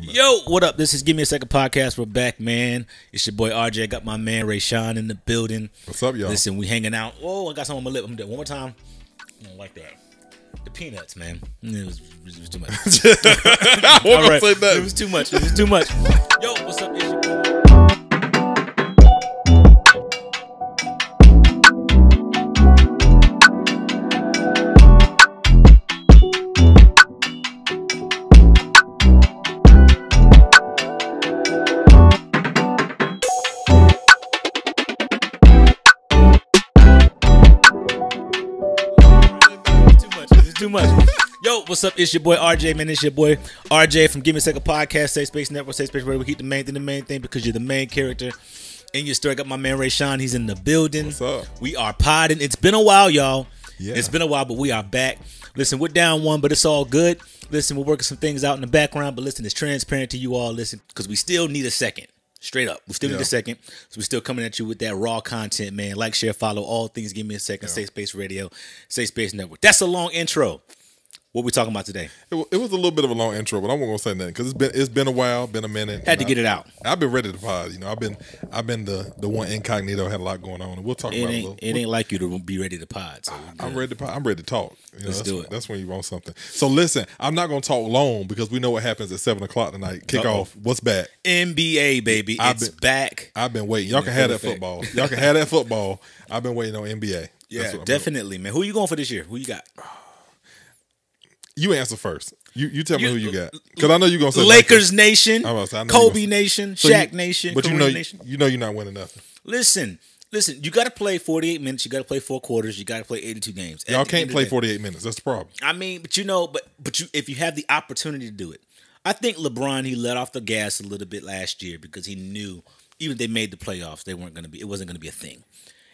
Yo, what up? This is Give Me a Second podcast. We're back, man. It's your boy RJ. I got my man Rayshawn in the building. What's up, y'all? Listen, we hanging out. Oh, I got something on my lip. I'm gonna do it one more time. I don't like that. The peanuts, man. It was too much. All right. Say that. It was too much. It was too much. Yo, what's up? It's your boy. Too much. Yo, what's up? It's your boy RJ, man. It's your boy RJ from Give Me a Second podcast, Safe Space Network, Safe Space Radio. We keep the main thing because you're the main character in your story. I got my man Rayshawn. He's in the building. What's up? We are podding. It's been a while, y'all. Yeah. It's been a while, but we are back. Listen, we're down one, but it's all good. Listen, we're working some things out in the background, but listen, it's transparent to you all. Listen, because we still need a second. Straight up. We still need a second. So we're still coming at you with that raw content, man. Like, share, follow, all things. Give Me a Second. Safe Space Radio, Safe Space Network. That's a long intro. What we talking about today? It was a little bit of a long intro, but I won't gonna say nothing because it's been a while, been a minute. Had to get it out. I've been ready to pod. You know, I've been the one incognito. Had a lot going on, and we'll talk about it a little. It ain't like you to be ready to pod. So I'm ready to pod. I'm ready to talk. You know, Let's do it. That's when you want something. So listen, I'm not gonna talk long because we know what happens at 7:00 tonight. Kick off. What's back? NBA, baby. It's back. I've been waiting. Y'all can have that football. Y'all can have that football. I've been waiting on NBA. Yeah, definitely, man. Who you going for this year? Who you got? You answer first. You tell me who you got, because I know you're gonna say Lakers Nation, say, Kobe Nation, Shaq Nation, but Kareem Nation. you know you're not winning nothing. Listen. You got to play 48 minutes. You got to play 4 quarters. You got to play 82 games. Y'all can't play 48 minutes. That's the problem. I mean, but if you have the opportunity to do it, I think LeBron, he let off the gas a little bit last year because he knew even if they made the playoffs, it wasn't going to be a thing.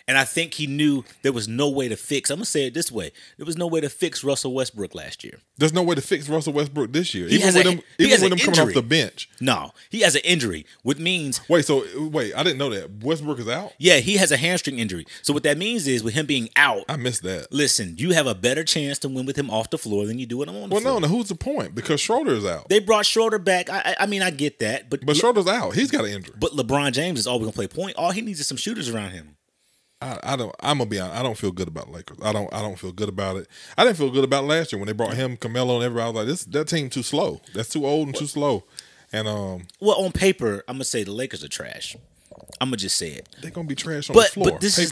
And I think he knew there was no way to fix. I'm going to say it this way. There was no way to fix Russell Westbrook last year. There's no way to fix Russell Westbrook this year. He even with him coming off the bench. No, he has an injury, which means... Wait, I didn't know that. Westbrook is out? Yeah, he has a hamstring injury. So what that means is with him being out... I missed that. Listen, you have a better chance to win with him off the floor than you do with him on the floor. Well, no, who's the point? Because Schroeder is out. They brought Schroeder back. I mean, I get that. But Schroeder's out. He's got an injury. But LeBron James is always going to play point. All he needs is some shooters around him. I'm gonna be honest. I don't feel good about the Lakers. I don't feel good about it. I didn't feel good about it last year when they brought him, Carmelo, and everybody. I was like, that team too slow. That's too old and too slow. And well, on paper, I'm gonna say the Lakers are trash. I'm gonna just say it. They're gonna be trash on the floor. But this is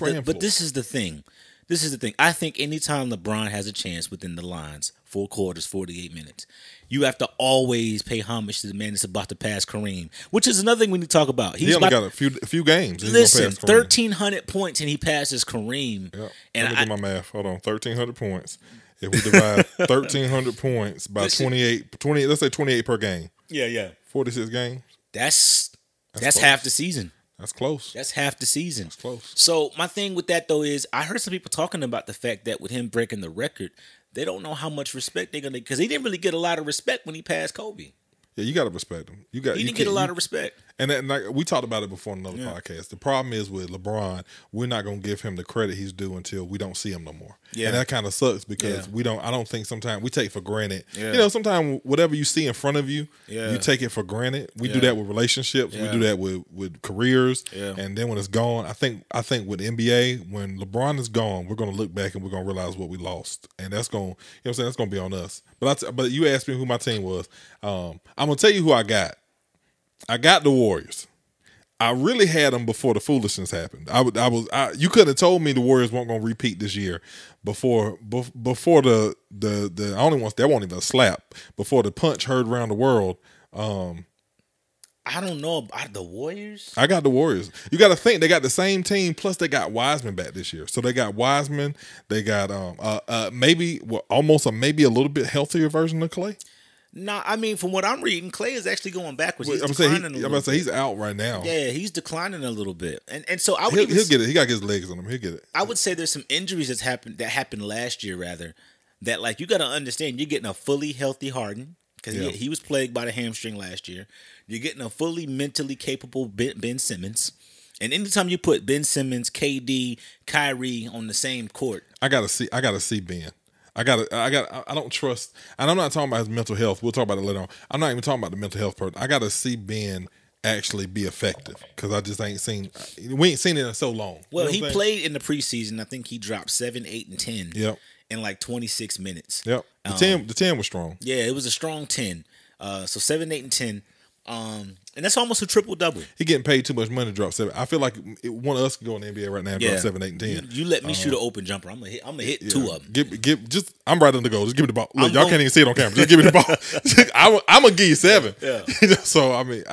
the thing. This is the thing. I think anytime LeBron has a chance within the lines, 4 quarters, 48 minutes, you have to always pay homage to the man that's about to pass Kareem, which is another thing we need to talk about. He only got a few games. Listen, 1,300 points and he passes Kareem. Yep. And Let me do my math. Hold on, 1,300 points. If we divide 1,300 points by 20, let's say 28 per game. Yeah. 46 games. That's half the season. That's close. That's half the season. That's close. So my thing with that, though, is I heard some people talking about the fact that with him breaking the record, they don't know how much respect they're going to, because he didn't really get a lot of respect when he passed Kobe. Yeah, you got to respect him. He didn't get a lot of respect. And like, we talked about it before in another podcast. The problem is with LeBron, we're not going to give him the credit he's due until we don't see him no more. Yeah. And that kind of sucks because I don't think sometimes we take for granted. Yeah. You know, sometimes whatever you see in front of you, you take it for granted. We do that with relationships. We do that with careers. Yeah. And then when it's gone, I think with NBA, when LeBron is gone, we're going to look back and we're going to realize what we lost. And that's going, you know what I'm saying? That's going to be on us. But you asked me who my team was. I'm going to tell you who I got. I got the Warriors. I really had them before the foolishness happened. You couldn't have told me the Warriors weren't going to repeat this year before the I only want that won't even a slap before the punch heard around the world. I don't know about the Warriors. I got the Warriors. You got to think they got the same team plus they got Wiseman back this year. So they got Wiseman. They got maybe a little bit healthier version of Clay. No, I mean, from what I'm reading, Clay is actually going backwards. I'm about to say he's out right now. Yeah, he's declining a little bit, and so he'll get it. He got his legs on him. He'll get it. I would say there's some injuries that happened last year, rather, that like you got to understand. You're getting a fully healthy Harden because he was plagued by the hamstring last year. You're getting a fully mentally capable Ben Simmons. And anytime you put Ben Simmons, KD, Kyrie on the same court, I gotta see Ben. I don't trust, and I'm not talking about his mental health. We'll talk about it later on. I'm not even talking about the mental health part. I got to see Ben actually be effective because I just we ain't seen it in so long. Well, he played in the preseason. I think he dropped 7, 8, and 10. Yep. In like 26 minutes. Yep. The 10 was strong. Yeah, it was a strong 10. So 7, 8, and 10. And that's almost a triple double. He getting paid too much money to drop 7. I feel like one of us could go in the NBA right now and drop 7, 8, and 10. You let me shoot an open jumper. I'm gonna hit 2 of them. I'm right on the goal. Just give me the ball. Look, y'all can't even see it on camera. Just give me the ball. I'm gonna give you 7. Yeah. So I mean,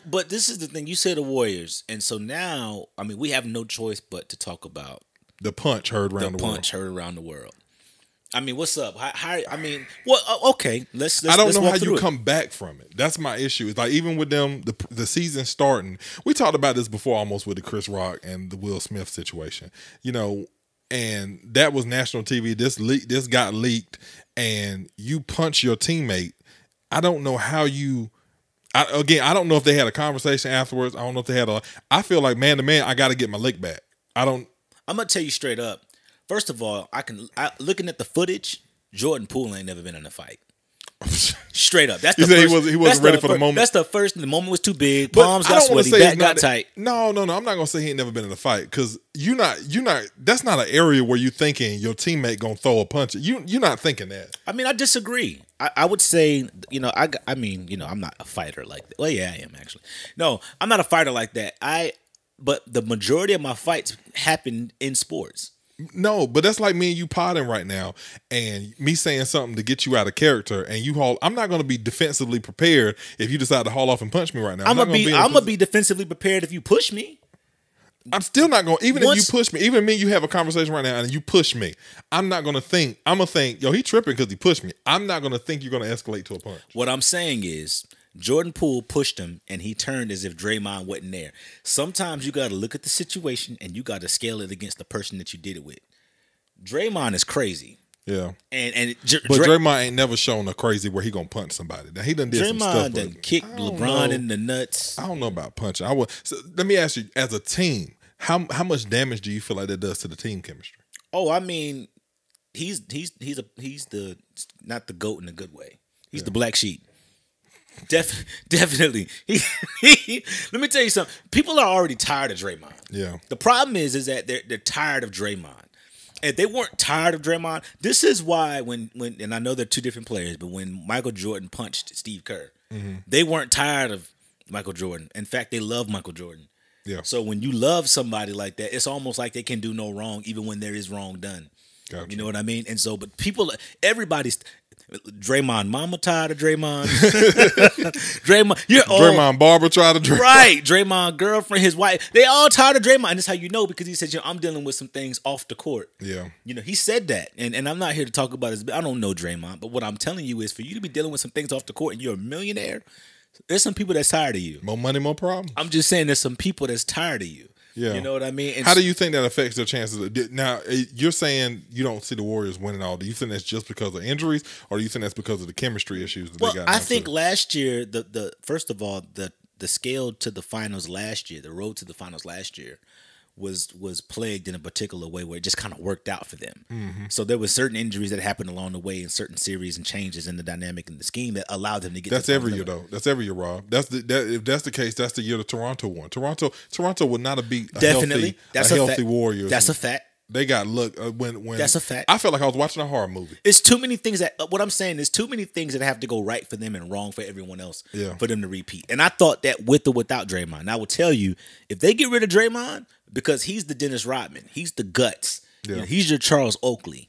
but this is the thing. You say the Warriors, and so now we have no choice but to talk about the punch heard around the world. What's up? Okay. Let's I don't know walk how you it. come back from it. That's my issue. It's like even with them, the season starting. We talked about this before, almost with the Chris Rock and the Will Smith situation. And that was national TV. This got leaked, and you punch your teammate. I don't know how you. I don't know if they had a conversation afterwards. I don't know if they had I feel like man to man, I got to get my lick back. I'm gonna tell you straight up. First of all, looking at the footage, Jordan Poole ain't never been in a fight. Straight up. That's he wasn't ready for the moment. That's the first. The moment was too big. Palms got sweaty. Back got tight. No. I'm not gonna say he ain't never been in a fight because you're not. That's not an area where you thinking your teammate gonna throw a punch. You're not thinking that. I disagree. I would say, I'm not a fighter like that. Well, yeah, I am actually. No, I'm not a fighter like that. But the majority of my fights happen in sports. No, but that's like me and you potting right now, and me saying something to get you out of character, and you haul. I'm not going to be defensively prepared if you decide to haul off and punch me right now. I'm gonna be defensively prepared if you push me. I'm still not going. Even if you push me, even me, you have a conversation right now, and you push me. I'm not going to think. I'm gonna think, yo, he tripping because he pushed me. I'm not going to think you're going to escalate to a punch. What I'm saying is, Jordan Poole pushed him, and he turned as if Draymond wasn't there. Sometimes you got to look at the situation, and you got to scale it against the person that you did it with. Draymond is crazy. Yeah. But Draymond ain't never shown a crazy where he gonna punch somebody. Now, he done did some stuff. Draymond done kicked LeBron in the nuts. I don't know about punching. So let me ask you, as a team, how much damage do you feel like that does to the team chemistry? Oh, he's the not the GOAT in a good way. He's the black sheep. Definitely. Let me tell you something. People are already tired of Draymond. Yeah. The problem is that they're tired of Draymond. If they weren't tired of Draymond, this is why when and I know they're two different players, but when Michael Jordan punched Steve Kerr, they weren't tired of Michael Jordan. In fact, they love Michael Jordan. Yeah. So when you love somebody like that, it's almost like they can do no wrong, even when there is wrong done. Gotcha. You know what I mean? And so, but everybody's Draymond mama tired of Draymond. Draymond Barber tried to Draymond. Right. Draymond girlfriend, his wife. They all tired of Draymond. And that's how you know, because he said, I'm dealing with some things off the court. Yeah. He said that. And I'm not here to talk about his, I don't know Draymond, but what I'm telling you is for you to be dealing with some things off the court and you're a millionaire, there's some people that's tired of you. More money, more problems. I'm just saying there's some people that's tired of you. Yeah. You know what I mean? And how do you think that affects their chances? Now, you're saying you don't see the Warriors winning all. Do you think that's just because of injuries, or do you think that's because of the chemistry issues that they got? I think last year, first of all, the scale to the finals last year, the road to the finals last year, was plagued in a particular way where it just kind of worked out for them. Mm-hmm. So there were certain injuries that happened along the way in certain series and changes in the dynamic and the scheme that allowed them to get. That's every year though. That's every year, Rob. If that's the case, that's the year that Toronto won. Toronto would not have beat a healthy Warriors. That's a fact. They got when that's a fact. I felt like I was watching a horror movie. It's too many things what I'm saying is too many things that have to go right for them and wrong for everyone else for them to repeat. And I thought that with or without Draymond. And I will tell you, if they get rid of Draymond, because he's the Dennis Rodman, he's the guts, he's your Charles Oakley.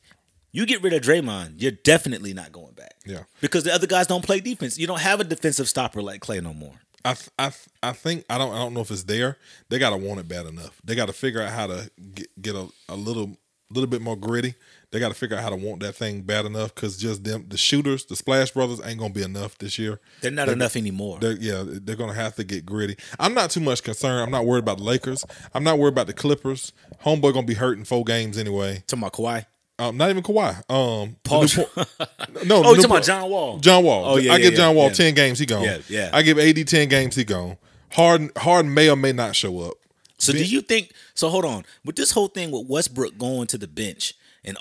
You get rid of Draymond, you're definitely not going back. Yeah, because the other guys don't play defense. You don't have a defensive stopper like Clay no more. I think I don't know if it's there. They got to want it bad enough. They got to figure out how to get a little bit more gritty. They got to figure out how to want that thing bad enough, because just them, the shooters, the Splash Brothers, ain't gonna be enough this year. They're not enough anymore. They're gonna have to get gritty. I'm not too much concerned. I'm not worried about the Lakers. I'm not worried about the Clippers. Homeboy gonna be hurt in 4 games anyway. Talking about Kawhi. Not even Kawhi. Paul. No. Oh, you talking about John Wall? John Wall. Oh, yeah, I give John Wall 10 games. He gone. Yeah. I give AD 10 games. He gone. Harden may or may not show up. So do you think? So hold on. With this whole thing with Westbrook going to the bench, And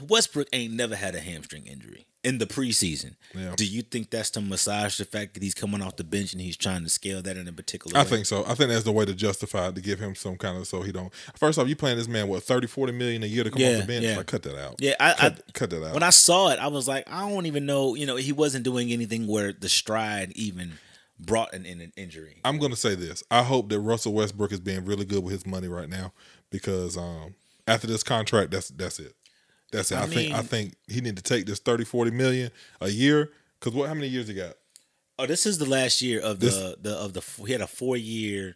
Westbrook ain't never had a hamstring injury in the preseason. Yeah. Do you think that's to massage the fact that he's coming off the bench and he's trying to scale that in a particular way? I think so. I think that's the way to justify it, to give him some kind of, so he don't. First off, you playing this man, what, 30, 40 million a year to come off the bench? Yeah. Like, cut that out. Yeah, cut that out. When I saw it, I was like, I don't even know. He wasn't doing anything where the stride even brought an injury. I'm going to say this. I hope that Russell Westbrook is being really good with his money right now, because after this contract, that's it. That's it. I think he need to take this 30, 40 million a year, because how many years he got? Oh, this is the last year of he had a 4-year,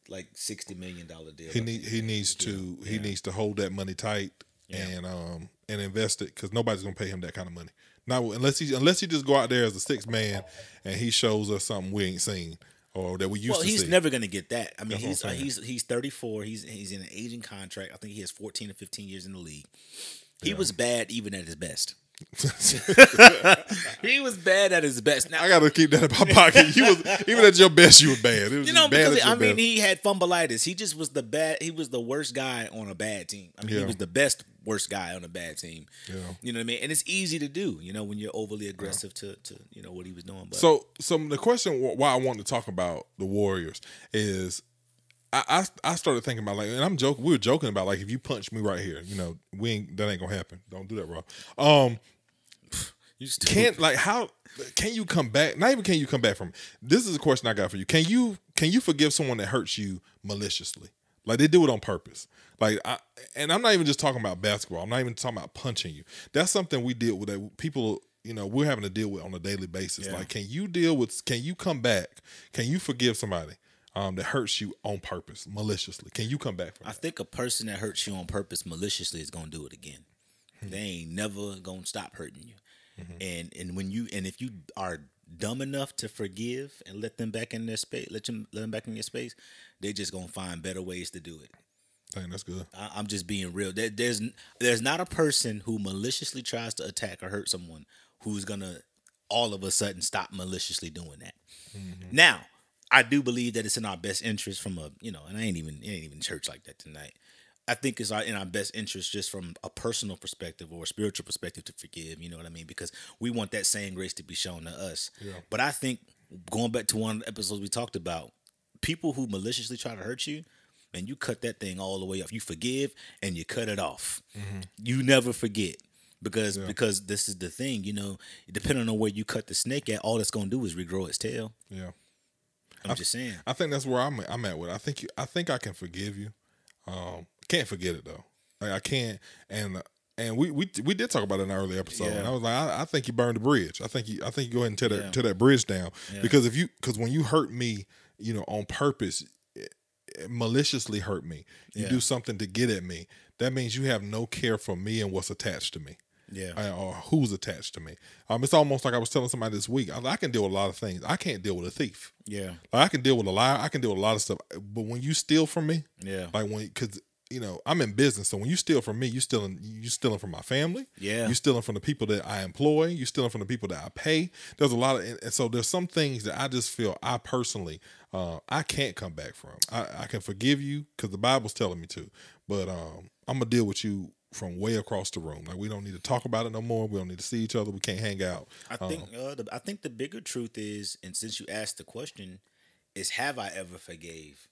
like $60 million deal. He needs to hold that money tight and invest it, because nobody's going to pay him that kind of money. Not unless he just go out there as a sixth man and he shows us something we ain't seen or that we used to see. Well, he's never going to get that. I mean, he's 34. He's in an aging contract. I think he has 14 or 15 years in the league. He was bad even at his best. He was bad at his best. Now, I got to keep that in my pocket. Even at your best, you were bad. It was because he had fumbleitis. He just was He was the worst guy on a bad team. I mean, he was the best worst guy on a bad team. Yeah. You know what I mean? And it's easy to do. When you're overly aggressive to what he was doing. But. So the question why I want to talk about the Warriors is, I started thinking about, like, and I'm joking. We were joking about, like, if you punch me right here, that ain't gonna happen. Don't do that, bro. How can you come back? Not even can you come back from. This is a question I got for you. Can you forgive someone that hurts you maliciously? Like, they do it on purpose. Like, and I'm not even just talking about basketball. I'm not even talking about punching you. That's something we deal with. That people, we're having to deal with on a daily basis. Yeah. Like, can you come back? Can you forgive somebody that hurts you on purpose, maliciously? Can you come back from that? I think a person that hurts you on purpose maliciously is going to do it again. Mm-hmm. They ain't never going to stop hurting you. Mm-hmm. And if you are dumb enough to forgive and let them back in their space, let them back in your space, they just going to find better ways to do it. Dang, that's good. I'm just being real. There's not a person who maliciously tries to attack or hurt someone who's going to all of a sudden stop maliciously doing that. Mm-hmm. Now, I do believe that it's in our best interest from and I ain't even church like that tonight. I think it's in our best interest just from a personal perspective or a spiritual perspective to forgive, you know what I mean? Because we want that same grace to be shown to us. Yeah. But I think, going back to one of the episodes we talked about, people who maliciously try to hurt you, and you cut that thing all the way off. You forgive and you cut it off. Mm-hmm. You never forget. Because this is the thing, depending on where you cut the snake at, all it's going to do is regrow its tail. Yeah. I'm just saying. I think that's where I'm at with it. I think I can forgive you. Can't forget it though. Like, I can't. And we did talk about it in an early episode. Yeah. And I was like, I think you burned the bridge. I think you go ahead and tear that bridge down. Yeah. Because when you hurt me, on purpose, maliciously hurt me, you do something to get at me. That means you have no care for me and what's attached to me. Yeah, or who's attached to me. It's almost like I was telling somebody this week. I can deal with a lot of things. I can't deal with a thief. Yeah, like, I can deal with a liar. I can deal with a lot of stuff. But when you steal from me, because I'm in business, so when you steal from me, you stealing from my family. Yeah, you stealing from the people that I employ. You stealing from the people that I pay. There's a lot of, and so there's some things that I just feel I personally I can't come back from. I can forgive you because the Bible's telling me to, but I'm gonna deal with you from way across the room. Like, we don't need to talk about it no more. We don't need to see each other. We can't hang out. I think the bigger truth is, and since you asked the question, is have I ever forgave?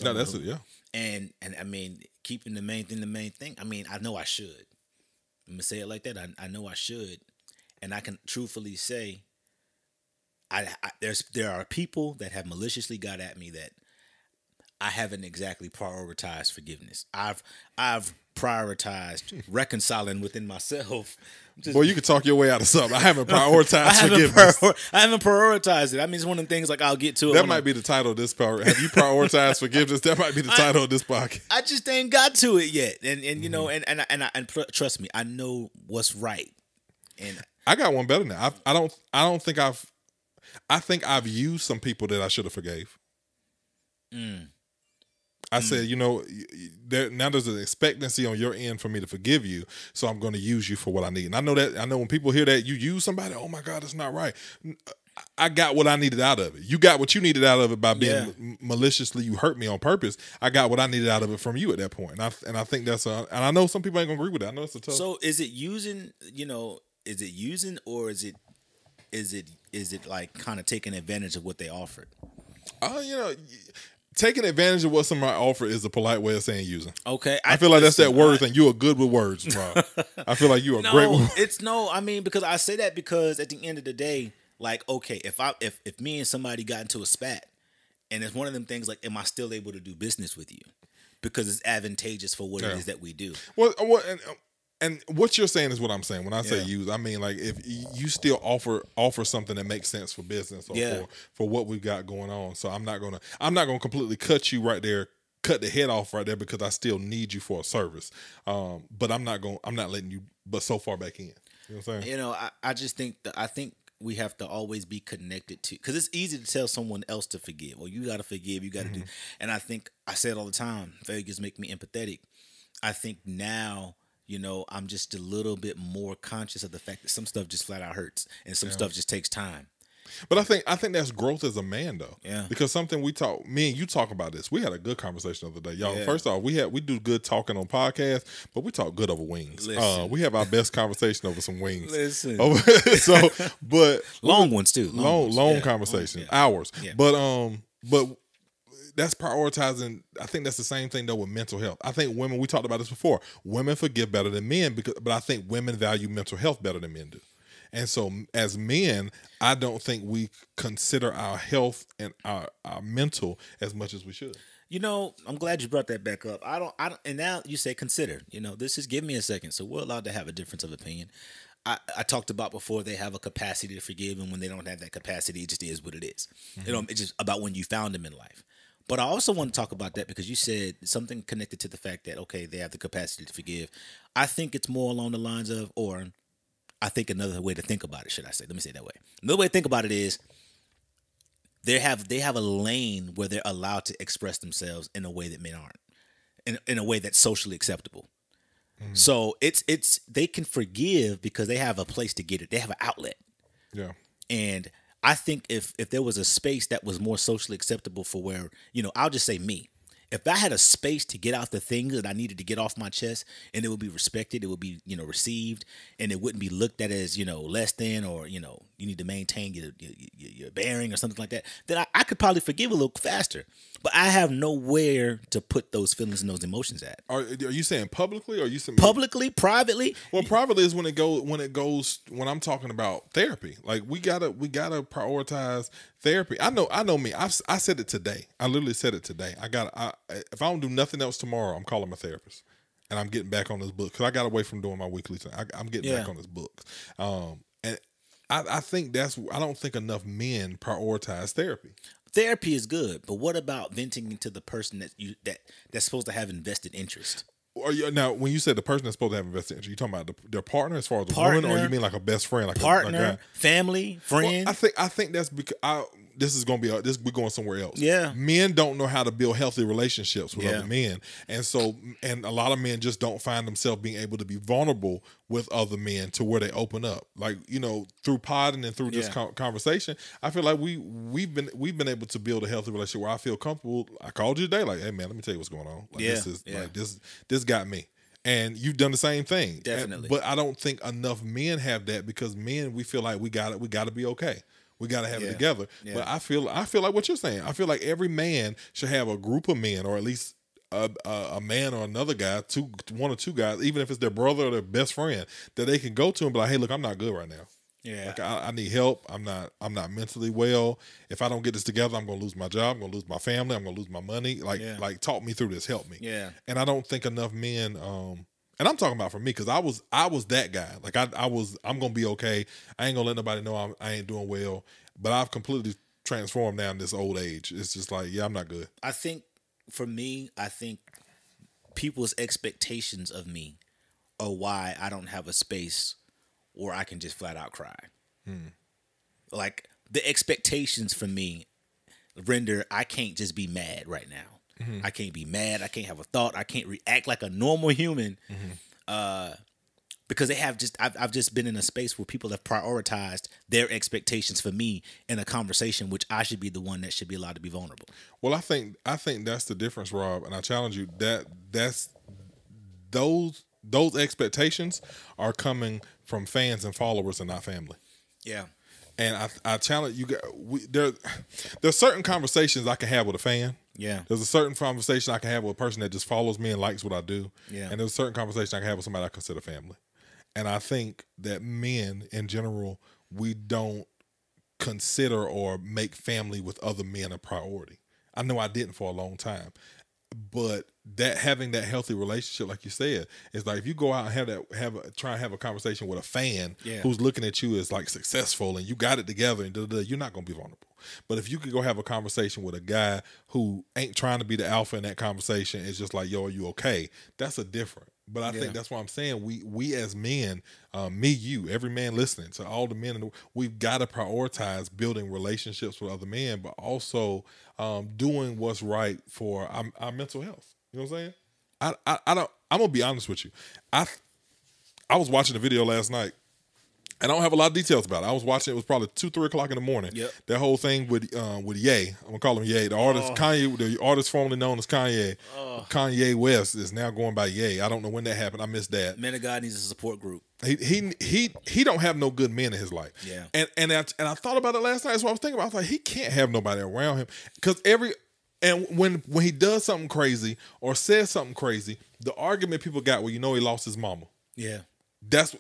No, that's it. Yeah. And I mean, keeping the main thing. I mean, I know I should. I'm gonna say it like that. I know I should, and I can truthfully say, there are people that have maliciously got at me that I haven't exactly prioritized forgiveness. I've prioritized reconciling within myself. Well, you can talk your way out of something. I haven't prioritized forgiveness. I haven't prioritized it. I mean, it's one of the things, like, I'll get to it. That might be the title of this part. Have you prioritized forgiveness? That might be the title of this podcast. I just ain't got to it yet, and and trust me, I know what's right. And I got one better now. I think I've used some people that I should have forgave. I said, now there's an expectancy on your end for me to forgive you, so I'm going to use you for what I need. And I know when people hear that you use somebody, oh my God, that's not right. I got what I needed out of it. You got what you needed out of it by being maliciously. You hurt me on purpose. I got what I needed out of it from you at that point. And I think that's and I know some people ain't gonna agree with that. I know it's a tough. So is it using? Is it using, or is it like kind of taking advantage of what they offered? Taking advantage of what somebody offered is a polite way of saying using. Okay, I feel like that's that word thing. You are good with words, Rob. I feel like you are great with words. I mean, because I say that because at the end of the day, like, okay, if me and somebody got into a spat, and it's one of them things like, am I still able to do business with you? Because it's advantageous for what it is that we do. Well, and what you're saying is what I'm saying. When I say use, I mean like if you still offer something that makes sense for business or for what we've got going on. So I'm not gonna completely cut you right there, cut the head off right there because I still need you for a service. But I'm not letting you but so far back in. You know what I'm saying? I just think I think we have to always be connected to, because it's easy to tell someone else to forgive. Well, you got to forgive, you got to do. And I think I say it all the time. Failures make me empathetic. I think now, I'm just a little bit more conscious of the fact that some stuff just flat out hurts and some stuff just takes time. But I think that's growth as a man though. Yeah. Because something me and you talk about this. We had a good conversation the other day. Y'all, first off, we do good talking on podcasts, but we talk good over wings. We have our best conversation over some wings. Listen. But long ones too. Long conversation. Hours. Yeah. But that's prioritizing. I think that's the same thing though with mental health. I think women, we talked about this before, women forgive better than men but I think women value mental health better than men do. And so as men, I don't think we consider our health and our mental as much as we should. I'm glad you brought that back up. I don't, and now you say consider, this is, give me a second. So we're allowed to have a difference of opinion. I talked about before, they have a capacity to forgive, and when they don't have that capacity, it just is what it is. It's just about when you found them in life. But I also want to talk about that because you said something connected to the fact that, okay, they have the capacity to forgive. I think it's more along the lines of, or I think another way to think about it, should I say? Let me say it that way. Another way to think about it is they have a lane where they're allowed to express themselves in a way that men aren't, in a way that's socially acceptable. So it's they can forgive because they have a place to get it. They have an outlet. Yeah. And I think if there was a space that was more socially acceptable for where, I'll just say me. If I had a space to get out the things that I needed to get off my chest, and it would be respected, it would be, received, and it wouldn't be looked at as, less than, or, you need to maintain your bearing or something like that, then I could probably forgive a little faster. But I have nowhere to put those feelings and those emotions at. Are you saying publicly, or are you saying publicly, privately? Well, privately is when when I'm talking about therapy. Like we gotta prioritize therapy. I know me. I said it today. I literally said it today. If I don't do nothing else tomorrow, I'm calling my therapist, and I'm getting back on this book because I got away from doing my weekly thing. I'm getting back on this book, and I think I don't think enough men prioritize therapy. Therapy is good, but what about venting into the person that's supposed to have invested interest? Now, when you said the person that's supposed to have invested interest, you talking about their partner as far as the woman, or you mean like a best friend, like partner, family, friend? Well, I think that's because this is going to be we're going somewhere else. Yeah, men don't know how to build healthy relationships with other men, and a lot of men just don't find themselves being able to be vulnerable with other men to where they open up. Like through podding and through this conversation, I feel like we've been able to build a healthy relationship where I feel comfortable. I called you today, like, hey man, let me tell you what's going on. Like, this got me. And you've done the same thing. Definitely. But I don't think enough men have that, because men, we feel like we got to be okay. We got to have it together. Yeah. But I feel like what you're saying. I feel like every man should have a group of men, or at least a man or another guy, one or two guys, even if it's their brother or their best friend, that they can go to and be like, hey, look, I'm not good right now. Yeah, like I need help. I'm not mentally well. If I don't get this together, I'm gonna lose my job. I'm gonna lose my family. I'm gonna lose my money. Like talk me through this. Help me. Yeah. And I don't think enough men. And I'm talking about for me, because I was that guy. Like I'm gonna be okay. I ain't gonna let nobody know I ain't doing well. But I've completely transformed now in this old age. It's just like, I'm not good. I think for me, people's expectations of me are why I don't have a space where I can just flat out cry. Like the expectations for me render I can't just be mad right now. I can't be mad. I can't have a thought. I can't react like a normal human Because I've just been in a space where people have prioritized their expectations for me in a conversation, which I should be the one that should be allowed to be vulnerable. Well, I think that's the difference, Rob, and I challenge you that's those expectations are coming from fans and followers and not family. Yeah. And I challenge you. There's certain conversations I can have with a fan. Yeah. There's a certain conversation I can have with a person that just follows me and likes what I do. Yeah. And there's a certain conversation I can have with somebody I consider family. And I think that men in general, we don't consider or make family with other men a priority. I know I didn't for a long time. But that having that healthy relationship, like you said, is like if you go out and try and have a conversation with a fan who's looking at you as like successful and you got it together and you're not going to be vulnerable. But if you could go have a conversation with a guy who ain't trying to be the alpha in that conversation, it's just like, yo, are you okay? That's a different. But I think that's why I'm saying we as men, me, you, every man listening, to all the men, we've got to prioritize building relationships with other men, but also doing what's right for our mental health. You know what I'm saying? I'm gonna be honest with you. I was watching a video last night. And I don't have a lot of details about it. I was watching it was probably 2-3 o'clock in the morning. Yep. That whole thing with Ye. I'm gonna call him Ye. The artist Kanye, the artist formerly known as Kanye. Kanye West is now going by Ye. I don't know when that happened. I missed that. Man of God needs a support group. He don't have no good men in his life. Yeah. And I thought about it last night. That's what I was thinking about. I was like, he can't have nobody around him because when he does something crazy or says something crazy, the argument people got, well, he lost his mama. Yeah. That's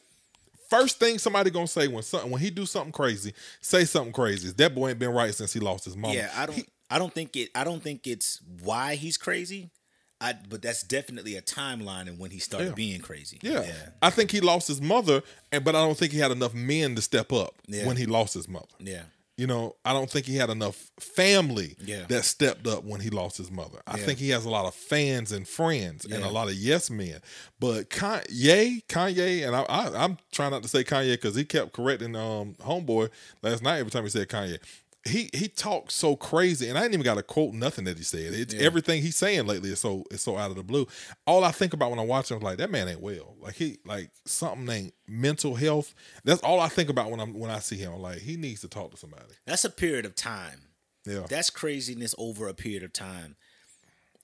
first thing somebody gonna say when he do something crazy, say something crazy. That boy ain't been right since he lost his mama. Yeah, I don't think it's why he's crazy. But that's definitely a timeline in when he started being crazy. Yeah. I think he lost his mother, but I don't think he had enough men to step up when he lost his mother. Yeah. I don't think he had enough family that stepped up when he lost his mother. I think he has a lot of fans and friends and a lot of yes men. But Kanye, and I'm trying not to say Kanye because he kept correcting Homeboy last night every time he said Kanye. He talks so crazy, and I ain't even got to quote nothing that he said. It's everything he's saying lately is so out of the blue. All I think about when I watch him is like, that man ain't well. Like something ain't mental health. That's all I think about when I see him. Like he needs to talk to somebody. That's a period of time. Yeah, that's craziness over a period of time.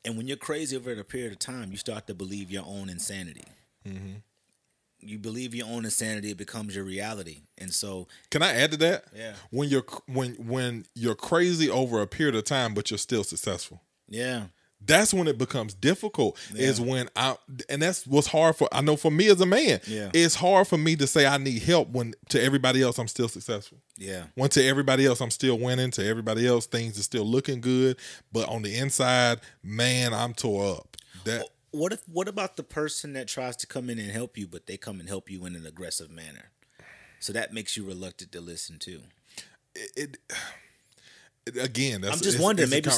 And when you're crazy over a period of time, you start to believe your own insanity. Mm-hmm. You believe your own insanity, it becomes your reality. And so, can I add to that? Yeah. When you're crazy over a period of time, but you're still successful. Yeah. That's when it becomes difficult. Is when and that's what's hard I know for me as a man. Yeah. It's hard for me to say I need help when to everybody else I'm still successful. Yeah. When to everybody else I'm still winning, to everybody else things are still looking good, but on the inside, man, I'm tore up. What about the person that tries to come in and help you, but they come and help you in an aggressive manner? So that makes you reluctant to listen too. Again, I'm just wondering. Maybe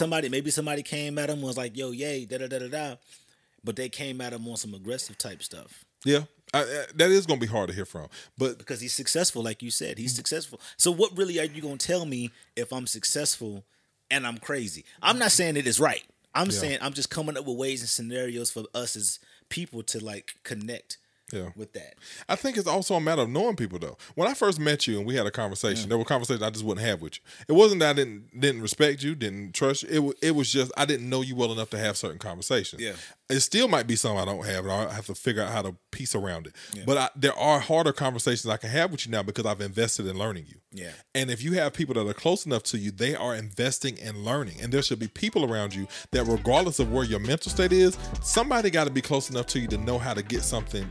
somebody came at him and was like, "Yo, yay, da da da da da," but they came at him on some aggressive type stuff. Yeah, that is going to be hard to hear from, but because he's successful, like you said, he's successful. So what really are you going to tell me if I'm successful and I'm crazy? I'm not saying it is right. I'm saying I'm just coming up with ways and scenarios for us as people to like connect with that. I think it's also a matter of knowing people though. When I first met you and we had a conversation, there were conversations I just wouldn't have with you. It wasn't that I didn't respect you, didn't trust you. It was just I didn't know you well enough to have certain conversations. Yeah. It still might be something I don't have, and I have to figure out how to piece around it. Yeah. But there are harder conversations I can have with you now because I've invested in learning you. Yeah. And if you have people that are close enough to you, they are investing in learning. And there should be people around you that regardless of where your mental state is, somebody got to be close enough to you to know how to get something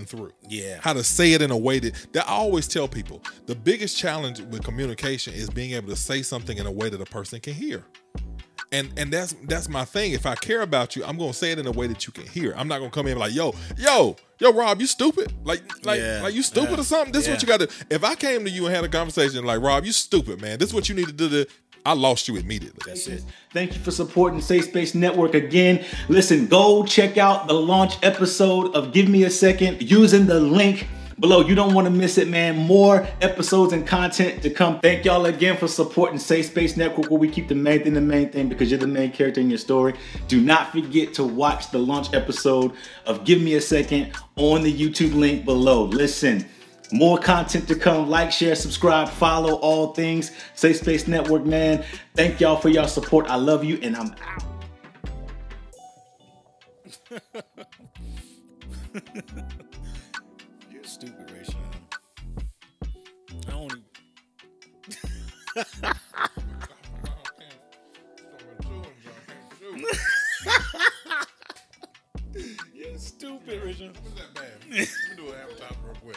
through. Yeah. How to say it in a way that I always tell people, the biggest challenge with communication is being able to say something in a way that a person can hear. And that's my thing. If I care about you, I'm gonna say it in a way that you can hear. I'm not gonna come in like, yo, Rob, you stupid. Like you stupid or something. This is what you gotta. If I came to you and had a conversation like, Rob, you stupid, man. This is what you need to do I lost you immediately. That's it. Thank you for supporting Safe Space Network again. Listen, go check out the launch episode of Give Me a Second using the link below. You don't want to miss it, man. More episodes and content to come. Thank y'all again for supporting Safe Space Network, where we keep the main thing because you're the main character in your story. Do not forget to watch the launch episode of Give Me a Second on the YouTube link below. Listen, more content to come. Like, share, subscribe, follow all things Safe Space Network, man. Thank y'all for your support. I love you, and I'm out. You're stupid, Rachel. I don't even... You're stupid, Richard. What's that bad? Let me do an advertisement real quick.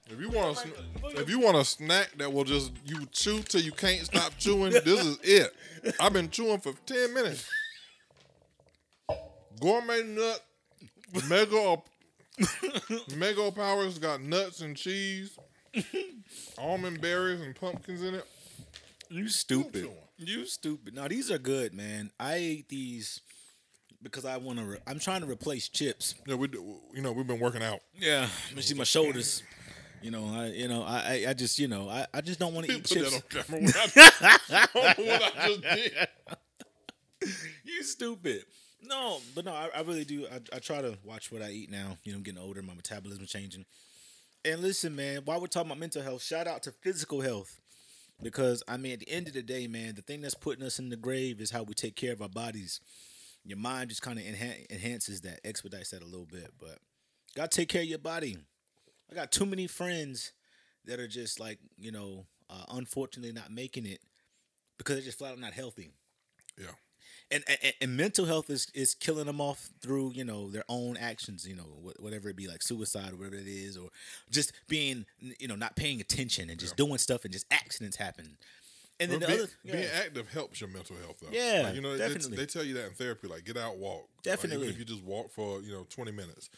If you want a snack that will just you chew till you can't stop chewing, this is it. I've been chewing for 10 minutes. Gourmet nut, Mega Powers got nuts and cheese, almond berries and pumpkins in it. You stupid. You stupid. Now these are good, man. I ate these because I'm trying to replace chips. Yeah, we've been working out. Yeah, you see my shoulders. I just don't want to eat chips. Put that on camera. I don't know what I just did. You stupid. No, but no, I really do. I try to watch what I eat now. I'm getting older, my metabolism's changing. And listen, man, while we're talking about mental health, shout out to physical health. Because, at the end of the day, man, the thing that's putting us in the grave is how we take care of our bodies. Your mind just kind of enhances that, expedites that a little bit. But got to take care of your body. I got too many friends that are just like, unfortunately not making it because they're just flat out not healthy. Yeah. And mental health is killing them off through, their own actions, whatever it be, like suicide or whatever it is, or just being, not paying attention and just doing stuff and just accidents happen. And then being active helps your mental health, though. Yeah, definitely. They tell you that in therapy, like get out, walk. Definitely. Even if you just walk for 20 minutes,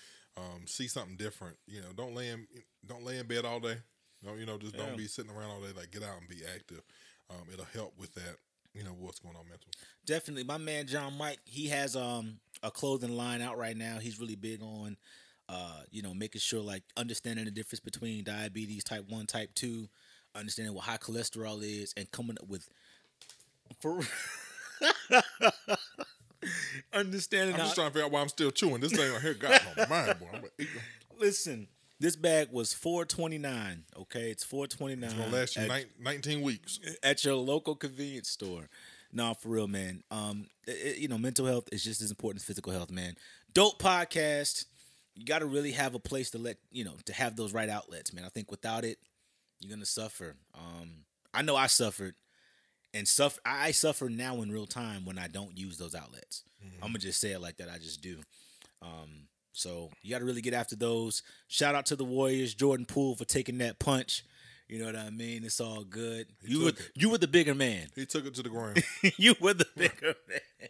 see something different. Don't lay in bed all day. Don't be sitting around all day. Like get out and be active. It'll help with that. What's going on mental. Definitely. My man John Mike, he has a clothing line out right now. He's really big on making sure, like, understanding the difference between diabetes type 1, type 2, understanding what high cholesterol is, and coming up with understanding. I'm just trying to figure out why I'm still chewing. This thing right here got on my mind, boy. Listen, this bag was $4.29. Okay, it's $4.29. It's gonna last you 19 weeks at your local convenience store. No, for real, man. Mental health is just as important as physical health, man. Dope podcast. You got to really have a place to to have those right outlets, man. I think without it, you're gonna suffer. I know I suffered, and I suffer now in real time when I don't use those outlets. Mm-hmm. I'm gonna just say it like that. I just do. So you got to really get after those. Shout out to the Warriors, Jordan Poole, for taking that punch. You know what I mean? It's all good. You were the bigger man. He took it to the ground. You were the bigger man.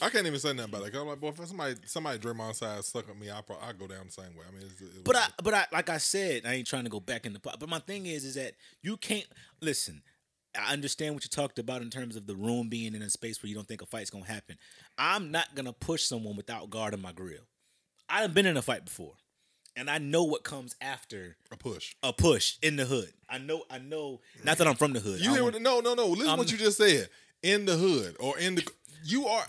I can't even say nothing about it. I'm like, boy, if somebody Draymond size suck at me, I'll go down the same way. But I like I said, I ain't trying to go back in the pot. But my thing is that you can't listen. I understand what you talked about in terms of the room being in a space where you don't think a fight's gonna happen. I'm not gonna push someone without guarding my grill. I've been in a fight before, and I know what comes after a push. A push in the hood. I know. Not that I'm from the hood. You hear what? No. Listen to what you just said. In the hood or in the, you are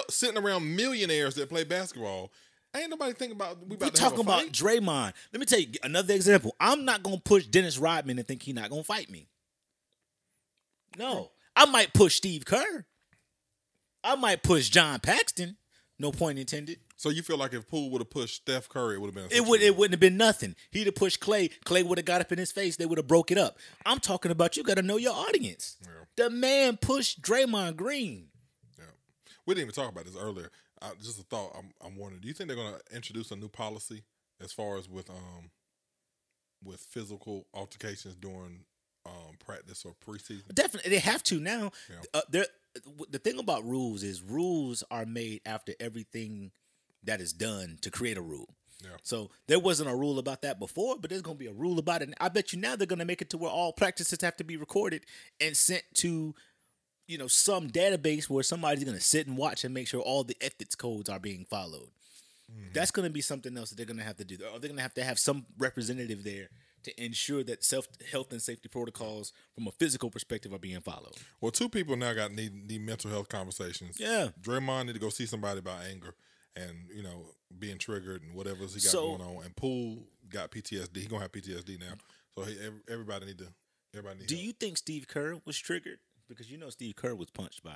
sitting around millionaires that play basketball. Ain't nobody thinking about we talking about Draymond. Let me tell you another example. I'm not gonna push Dennis Rodman and think he's not gonna fight me. No, I might push Steve Kerr. I might push John Paxton. No point intended. So you feel like if Poole would have pushed Steph Curry, it would have been it wouldn't have been nothing. He'd have pushed Clay. Clay would have got up in his face. They would have broke it up. I'm talking about you got to know your audience. Yeah. The man pushed Draymond Green. Yeah, we didn't even talk about this earlier. Just a thought. I'm wondering. Do you think they're going to introduce a new policy as far as with physical altercations during practice or preseason? Definitely, they have to now. Yeah. The thing about rules is rules are made after everything that is done to create a rule. Yeah. So there wasn't a rule about that before, but there's going to be a rule about it. And I bet you now they're going to make it to where all practices have to be recorded and sent to, some database where somebody's going to sit and watch and make sure all the ethics codes are being followed. That's going to be something else that they're going to have to do. They're going to have some representative there to ensure that health and safety protocols from a physical perspective are being followed. Well, 2 people now need mental health conversations. Yeah. Draymond need to go see somebody about anger and, being triggered and whatever else he got going on. And Poole got PTSD. He going to have PTSD now. So everybody need help. You think Steve Kerr was triggered? Because Steve Kerr was punched by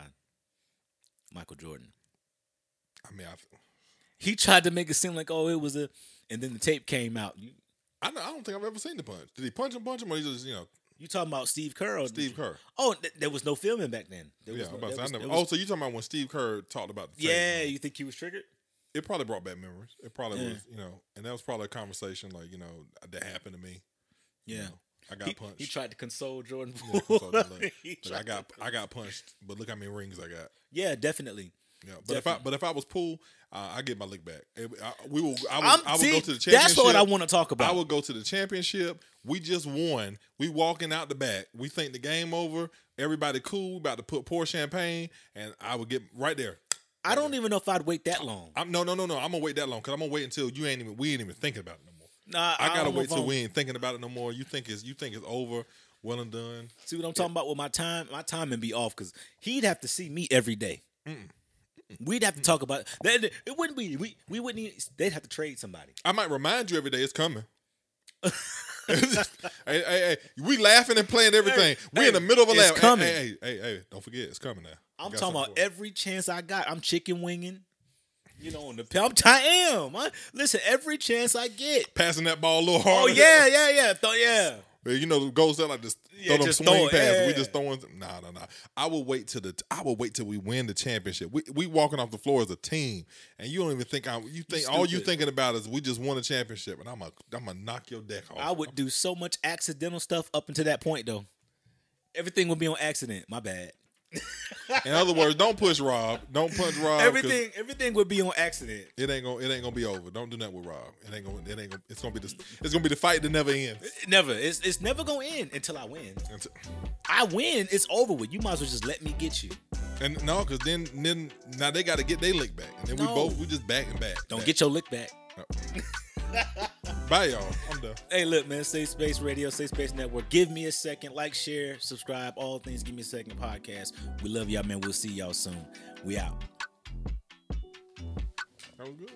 Michael Jordan. I mean, he tried to make it seem like, it was and then the tape came out. I don't think I've ever seen the punch. Did he punch him, or he just, You talking about Steve Kerr? Or Steve Kerr. Oh, there was no filming back then. So you talking about when Steve Kerr talked about the tape? Yeah, you think he was triggered? It probably brought back memories. It probably was, and that was probably a conversation like, that happened to me. Yeah. I got punched. He tried to console Jordan. I got punched, but look how many rings I got. Yeah, definitely. Yeah, but if I was Poole, I get my lick back. I would go to the championship. That's what I want to talk about. I would go to the championship. We just won. We walking out the back. We think the game over. Everybody cool. About to pour champagne, and I would get right there. I don't even know if I'd wait that long. No. I'm gonna wait that long because I'm gonna wait until we ain't even thinking about it no more. Nah, I gotta wait till we ain't thinking about it no more. You think it's over, well and done. See what I'm talking about with my time? My timing be off because he'd have to see me every day. We'd have to talk about it. It wouldn't be. We wouldn't. Even, they'd have to trade somebody. I might remind you every day it's coming. hey, we laughing and playing everything. We in the middle of a laugh. It's coming. Hey, don't forget it's coming now. I'm talking about every chance I got. I'm chicken winging. On the I am. Listen, every chance I get. Passing that ball a little harder. Oh, yeah. The goals that like just throw them swing passes. We just throwing. Nah. I will wait till we win the championship. We walking off the floor as a team, and you don't even think all you thinking about is we just won a championship, and I'm gonna knock your deck off. I would do so much accidental stuff up until that point, though. Everything would be on accident. My bad. In other words, don't push Rob. Don't punch Rob. Everything would be on accident. It ain't gonna be over. Don't do that with Rob. It's gonna be the fight that never ends. It's never gonna end until I win. I win, it's over with. You might as well just let me get you. And no, because then now they got to get their lick back, and then we just back and back. Don't get your lick back. No. Bye, y'all. I'm done. Hey, look, man. Safe Space Radio, Safe Space Network. Give me a second. Like, share, subscribe. All things. Give me a second. Podcast. We love y'all, man. We'll see y'all soon. We out. That was good.